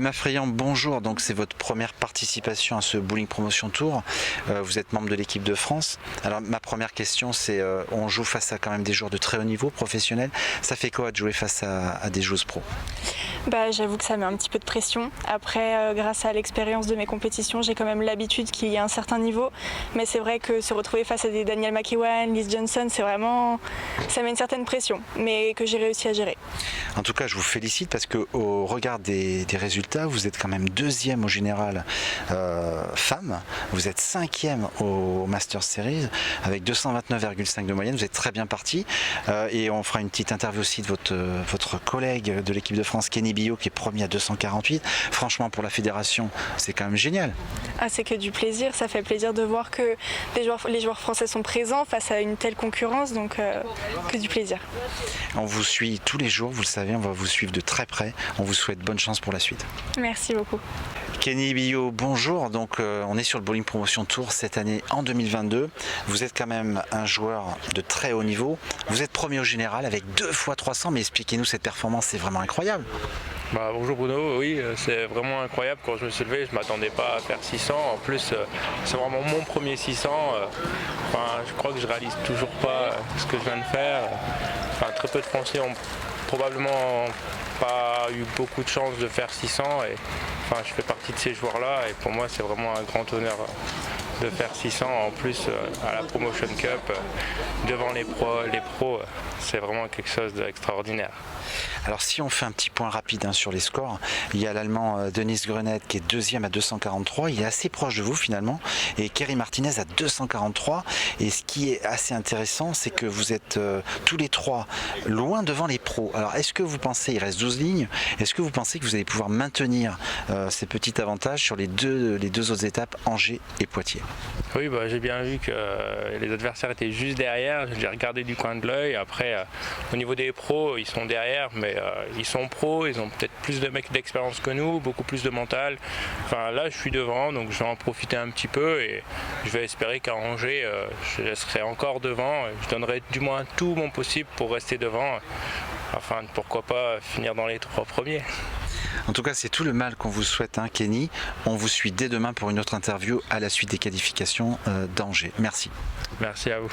Emma Frayant, bonjour. Donc c'est votre première participation à ce Bowling Promotion Tour. Vous êtes membre de l'équipe de France. Alors ma première question, c'est on joue face à quand même des joueurs de très haut niveau, professionnels. Ça fait quoi de jouer face à des joueuses pro? J'avoue que ça met un petit peu de pression. Après, grâce à l'expérience de mes compétitions, j'ai quand même l'habitude qu'il y ait un certain niveau. Mais c'est vrai que se retrouver face à des Danielle McEwan, Liz Johnson, ça met une certaine pression, mais que j'ai réussi à gérer. En tout cas, je vous félicite parce qu'au regard des résultats, vous êtes quand même deuxième au général femme. Vous êtes cinquième au Master Series avec 229,5 de moyenne. Vous êtes très bien parti. Et on fera une petite interview aussi de votre collègue de l'équipe de France, Kenny Billot, qui est premier à 248. Franchement, pour la fédération, c'est quand même génial. Ah, c'est que du plaisir. Ça fait plaisir de voir que les joueurs français sont présents face à une telle concurrence. Donc, que du plaisir. On vous suit tous les jours, vous le savez, on va vous suivre de très près. On vous souhaite bonne chance pour la suite. Merci beaucoup. Kenny Billot, bonjour. Donc on est sur le Bowling Promotion Tour cette année en 2022. Vous êtes quand même un joueur de très haut niveau. Vous êtes premier au général avec 2 fois 300, mais expliquez-nous cette performance, c'est vraiment incroyable. Bonjour Bruno, oui c'est vraiment incroyable. Quand je me suis levé, je ne m'attendais pas à faire 600. En plus c'est vraiment mon premier 600. Je crois que je réalise toujours pas ce que je viens de faire. Très peu de Français ont probablement pas eu beaucoup de chance de faire 600 et je fais partie de ces joueurs-là et pour moi c'est vraiment un grand honneur de faire 600 en plus à la Promotion Cup devant les pros, c'est vraiment quelque chose d'extraordinaire. Alors si on fait un petit point rapide sur les scores, il y a l'Allemand Dennis Grenet qui est deuxième à 243, il est assez proche de vous finalement, et Kerry Martinez à 243, et ce qui est assez intéressant, c'est que vous êtes tous les trois loin devant les pros. Alors est-ce que vous pensez, il reste 12 lignes, est-ce que vous pensez que vous allez pouvoir maintenir ces petits avantages sur les deux autres étapes, Angers et Poitiers? Oui, j'ai bien vu que les adversaires étaient juste derrière, j'ai regardé du coin de l'œil. Après au niveau des pros, ils sont derrière, mais ils sont pros, ils ont peut-être plus de mecs d'expérience que nous, beaucoup plus de mental. Là je suis devant, donc je vais en profiter un petit peu et je vais espérer qu'à Angers je serai encore devant. Je donnerai du moins tout mon possible pour rester devant, afin de pourquoi pas finir dans les 3 premiers. En tout cas, c'est tout le mal qu'on vous souhaite, Kenny. On vous suit dès demain pour une autre interview à la suite des qualifications d'Angers. Merci. Merci à vous.